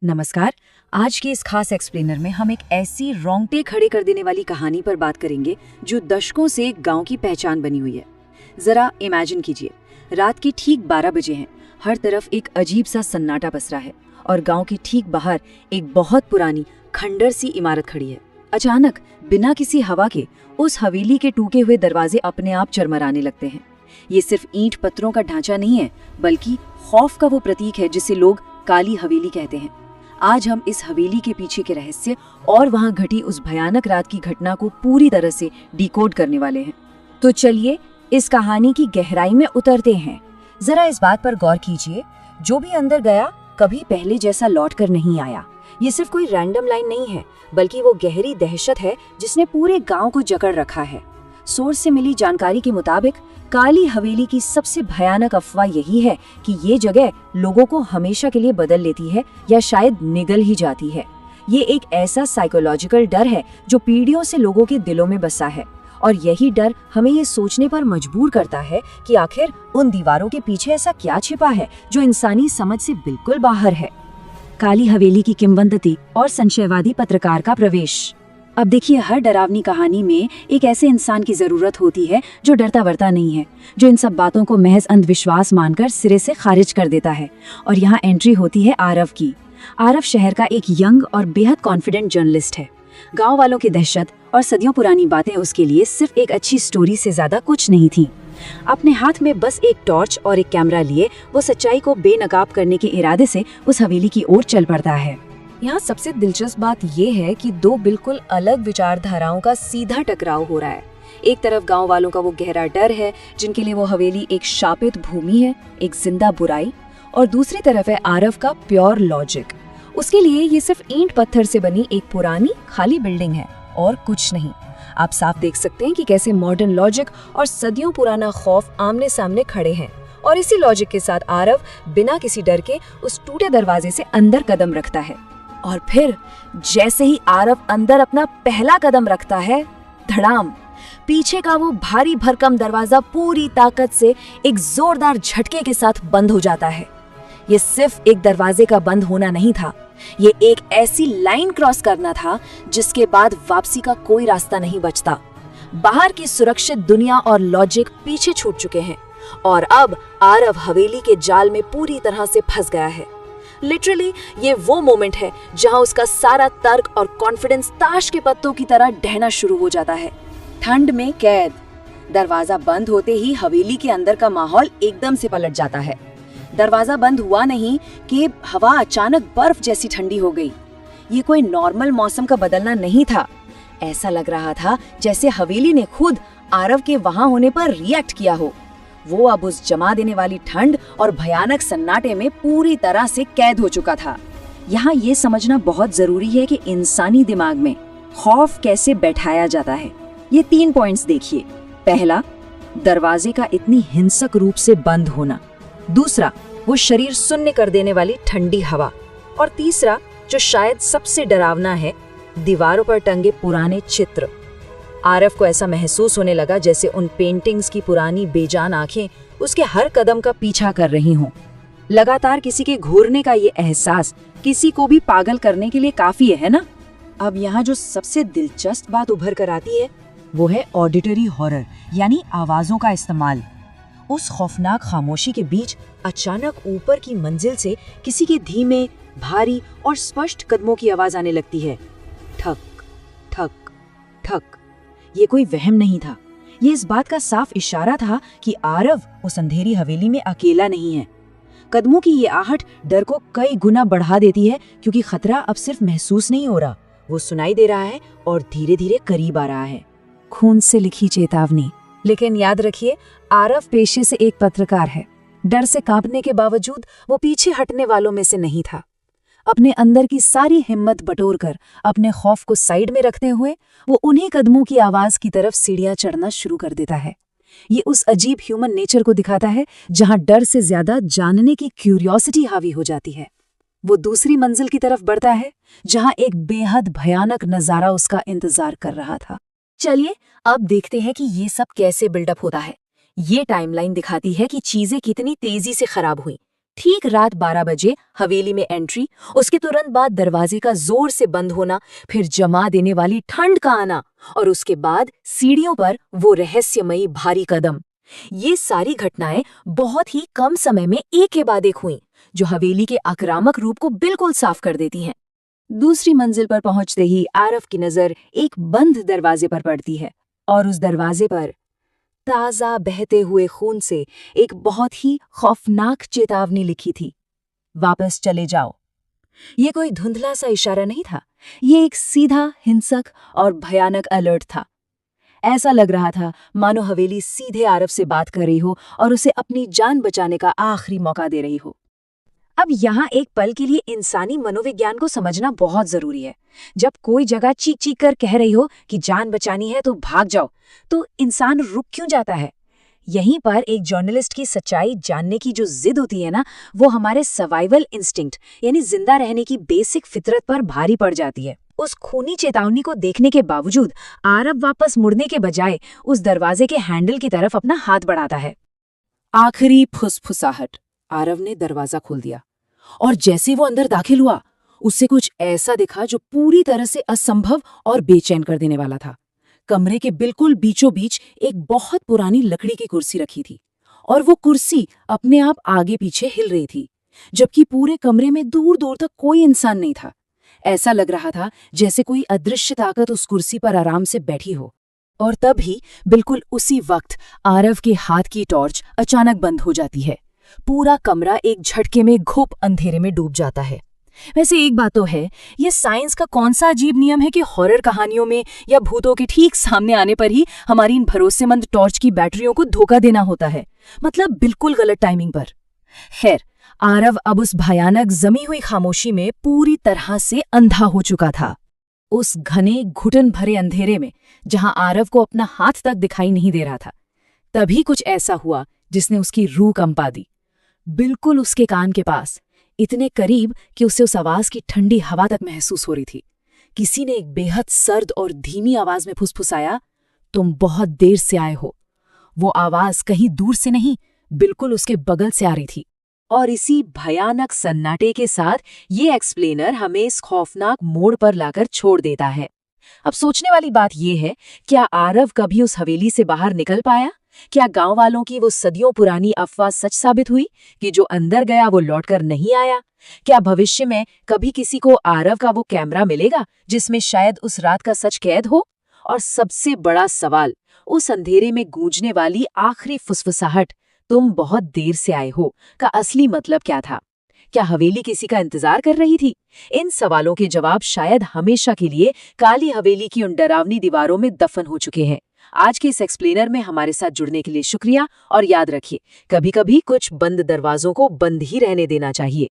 नमस्कार। आज के इस खास एक्सप्लेनर में हम एक ऐसी रोंगटे खड़े कर देने वाली कहानी पर बात करेंगे जो दशकों से एक गांव की पहचान बनी हुई है। जरा इमेजिन कीजिए, रात के ठीक 12 बजे हैं, हर तरफ एक अजीब सा सन्नाटा पसरा है और गांव के ठीक बाहर एक बहुत पुरानी खंडर सी इमारत खड़ी है। अचानक बिना किसी हवा के उस हवेली के टूटे हुए दरवाजे अपने आप चरमराने लगते हैं। ये सिर्फ ईंट पत्थरों का ढांचा नहीं है, बल्कि खौफ का वो प्रतीक है जिसे लोग काली हवेली कहते हैं। आज हम इस हवेली के पीछे के रहस्य और वहां घटी उस भयानक रात की घटना को पूरी तरह से डिकोड करने वाले हैं। तो चलिए इस कहानी की गहराई में उतरते हैं। जरा इस बात पर गौर कीजिए, जो भी अंदर गया कभी पहले जैसा लौट कर नहीं आया। ये सिर्फ कोई रैंडम लाइन नहीं है, बल्कि वो गहरी दहशत है जिसने पूरे गांव को जकड़ रखा है। सोर्स से मिली जानकारी के मुताबिक काली हवेली की सबसे भयानक अफवाह यही है कि ये जगह लोगों को हमेशा के लिए बदल लेती है या शायद निगल ही जाती है। ये एक ऐसा साइकोलॉजिकल डर है जो पीढ़ियों से लोगों के दिलों में बसा है, और यही डर हमें ये सोचने पर मजबूर करता है कि आखिर उन दीवारों के पीछे ऐसा क्या छिपा है जो इंसानी समझ से बिल्कुल बाहर है। काली हवेली की किंवदंती और संशयवादी पत्रकार का प्रवेश। अब देखिए, हर डरावनी कहानी में एक ऐसे इंसान की जरूरत होती है जो डरता वरता नहीं है, जो इन सब बातों को महज अंधविश्वास मानकर सिरे से खारिज कर देता है। और यहाँ एंट्री होती है आरव की। आरव शहर का एक यंग और बेहद कॉन्फिडेंट जर्नलिस्ट है। गांव वालों की दहशत और सदियों पुरानी बातें उसके लिए सिर्फ एक अच्छी स्टोरी से ज्यादा कुछ नहीं थी। अपने हाथ में बस एक टॉर्च और एक कैमरा लिए वो सच्चाई को बेनकाब करने के इरादे से उस हवेली की ओर चल पड़ता है। यहाँ सबसे दिलचस्प बात ये है कि दो बिल्कुल अलग विचारधाराओं का सीधा टकराव हो रहा है। एक तरफ गांव वालों का वो गहरा डर है, जिनके लिए वो हवेली एक शापित भूमि है, एक जिंदा बुराई, और दूसरी तरफ है आरव का प्योर लॉजिक। उसके लिए ये सिर्फ ईंट पत्थर से बनी एक पुरानी खाली बिल्डिंग है और कुछ नहीं। आप साफ देख सकते हैं कि कैसे मॉडर्न लॉजिक और सदियों पुराना खौफ आमने सामने खड़े हैं, और इसी लॉजिक के साथ आरव बिना किसी डर के उस टूटे दरवाजे से अंदर कदम रखता है। और फिर जैसे ही आरव अंदर अपना पहला कदम रखता है, धड़ाम, पीछे का वो भारी भरकम दरवाजा पूरी ताकत से एक जोरदार झटके के साथ बंद हो जाता है। ये सिर्फ एक दरवाजे का बंद होना नहीं था, ये एक ऐसी लाइन क्रॉस करना था जिसके बाद वापसी का कोई रास्ता नहीं बचता। बाहर की सुरक्षित दुनिया और लॉजिक पीछे छूट चुके हैं, और अब आरव हवेली के जाल में पूरी तरह से फंस गया है। लिटरली ये वो मोमेंट है जहां उसका सारा तर्क और कॉन्फिडेंस ताश के पत्तों की तरह ढहना शुरू हो जाता है। ठंड में कैद। दरवाजा बंद होते ही हवेली के अंदर का माहौल एकदम से पलट जाता है। दरवाजा बंद हुआ नहीं कि हवा अचानक बर्फ जैसी ठंडी हो गई। ये कोई नॉर्मल मौसम का बदलना नहीं था। ऐसा लग रहा था जैसे हवेली ने खुद आरव के वहां होने पर रिएक्ट किया हो। वो अब उस जमा देने वाली ठंड और भयानक सन्नाटे में पूरी तरह से कैद हो चुका था। यहाँ ये समझना बहुत जरूरी है कि इंसानी दिमाग में खौफ कैसे बैठाया जाता है। ये 3 पॉइंट्स देखिए। पहला, दरवाजे का इतनी हिंसक रूप से बंद होना। दूसरा, वो शरीर सुन्न कर देने वाली ठंडी हवा। और तीसरा, जो शायद सबसे डरावना है, दीवारों पर टंगे पुराने चित्र। आरव को ऐसा महसूस होने लगा जैसे उन पेंटिंग्स की पुरानी बेजान आंखें उसके हर कदम का पीछा कर रही हों। लगातार किसी के घूरने का ये एहसास किसी को भी पागल करने के लिए काफी है ना? अब यहाँ जो सबसे दिलचस्प बात उभर कर आती है वो है ऑडिटरी हॉरर, यानी आवाजों का इस्तेमाल। उस खौफनाक खामोशी के बीच अचानक ऊपर की मंजिल से किसी के धीमे, भारी और स्पष्ट कदमों की आवाज आने लगती है। ठक ठक ठक। ये कोई वहम नहीं था, ये इस बात का साफ इशारा था कि आरव उस अंधेरी हवेली में अकेला नहीं है। कदमों की ये आहट डर को कई गुना बढ़ा देती है, क्योंकि खतरा अब सिर्फ महसूस नहीं हो रहा, वो सुनाई दे रहा है और धीरे धीरे करीब आ रहा है। खून से लिखी चेतावनी। लेकिन याद रखिए, आरव पेशे से एक पत्रकार है। डर से कांपने के बावजूद वो पीछे हटने वालों में से नहीं था। अपने अंदर की सारी हिम्मत बटोरकर, अपने खौफ को साइड में रखते हुए, वो उन्हीं कदमों की आवाज की तरफ सीढ़ियां चढ़ना शुरू कर देता है। ये उस अजीब ह्यूमन नेचर को दिखाता है जहां डर से ज्यादा जानने की क्यूरियोसिटी हावी हो जाती है। वो दूसरी मंजिल की तरफ बढ़ता है जहां एक बेहद भयानक नजारा उसका इंतजार कर रहा था। चलिए अब देखते हैं कि ये सब कैसे बिल्डअप होता है। ये टाइमलाइन दिखाती है कि चीजें कितनी तेजी से खराब हुई। ठीक रात 12 बजे हवेली में एंट्री, उसके तुरंत बाद दरवाजे का जोर से बंद होना, फिर जमा देने वाली ठंड का आना और उसके बाद सीढ़ियों पर वो रहस्यमयी भारी कदम। ये सारी घटनाएं बहुत ही कम समय में एक के बाद एक हुईं, जो हवेली के आक्रामक रूप को बिल्कुल साफ कर देती हैं। दूसरी मंजिल पर पहुंचते ही आरव की नजर एक बंद दरवाजे पर पड़ती है और उस दरवाजे पर ताजा बहते हुए खून से एक बहुत ही खौफनाक चेतावनी लिखी थी, वापस चले जाओ। ये कोई धुंधला सा इशारा नहीं था, ये एक सीधा, हिंसक और भयानक अलर्ट था। ऐसा लग रहा था मानो हवेली सीधे आरव से बात कर रही हो और उसे अपनी जान बचाने का आखिरी मौका दे रही हो। अब यहाँ एक पल के लिए इंसानी मनोविज्ञान को समझना बहुत जरूरी है। जब कोई जगह चीख चीख कर कह रही हो कि जान बचानी है तो भाग जाओ, तो इंसान रुक क्यों जाता है? यहीं पर एक जर्नलिस्ट की सच्चाई जानने की जो जिद होती है ना, वो हमारे सर्वाइवल इंस्टिंक्ट यानी जिंदा रहने की बेसिक फितरत पर भारी पड़ जाती है। उस खूनी चेतावनी को देखने के बावजूद आरव वापस मुड़ने के बजाय उस दरवाजे के हैंडल की तरफ अपना हाथ बढ़ाता है। आखिरी फुसफुसाहट, आरव ने दरवाजा खोल दिया और जैसे वो अंदर दाखिल हुआ, उससे कुछ ऐसा दिखा जो पूरी तरह से असंभव और बेचैन कर देने वाला था। कमरे के बिल्कुल बीचों बीच एक बहुत पुरानी लकड़ी की कुर्सी रखी थी और वो कुर्सी अपने आप आगे पीछे हिल रही थी, जबकि पूरे कमरे में दूर दूर तक कोई इंसान नहीं था। ऐसा लग रहा था जैसे कोई अदृश्य ताकत उस कुर्सी पर आराम से बैठी हो। और तभी बिल्कुल उसी वक्त आरव के हाथ की टॉर्च अचानक बंद हो जाती है। पूरा कमरा एक झटके में घुप अंधेरे में डूब जाता है। वैसे एक बात तो है, ये साइंस का कौन सा अजीब नियम है कि हॉरर कहानियों में या भूतों के ठीक सामने आने पर ही हमारी इन भरोसेमंद टॉर्च की बैटरियों को धोखा देना होता है, मतलब बिल्कुल गलत टाइमिंग पर। खैर, आरव अब उस भयानक जमी हुई खामोशी में पूरी तरह से अंधा हो चुका था। उस घने घुटन भरे अंधेरे में जहां आरव को अपना हाथ तक दिखाई नहीं दे रहा था, तभी कुछ ऐसा हुआ जिसने उसकी रूह कंपा दी। बिल्कुल उसके कान के पास, इतने करीब कि उसे उस आवाज की ठंडी हवा तक महसूस हो रही थी। किसी ने एक बेहद सर्द और धीमी आवाज में फुसफुसाया, तुम बहुत देर से आए हो। वो आवाज कहीं दूर से नहीं, बिल्कुल उसके बगल से आ रही थी। और इसी भयानक सन्नाटे के साथ ये एक्सप्लेनर हमें इस खौफनाक मोड़ पर लाकर छोड़ देता है। अब सोचने वाली बात यह है, क्या आरव कभी उस हवेली से बाहर निकल पाया? क्या गांव वालों की वो सदियों पुरानी अफवाह सच साबित हुई कि जो अंदर गया वो लौटकर नहीं आया? क्या भविष्य में कभी किसी को आरव का वो कैमरा मिलेगा जिसमें शायद उस रात का सच कैद हो? और सबसे बड़ा सवाल, उस अंधेरे में गूंजने वाली आखिरी फुसफुसाहट, तुम बहुत देर से आए हो, का असली मतलब क्या था? क्या हवेली किसी का इंतजार कर रही थी? इन सवालों के जवाब शायद हमेशा के लिए काली हवेली की उन डरावनी दीवारों में दफन हो चुके हैं। आज के इस एक्सप्लेनर में हमारे साथ जुड़ने के लिए शुक्रिया और याद रखिए, कभी-कभी कुछ बंद दरवाजों को बंद ही रहने देना चाहिए।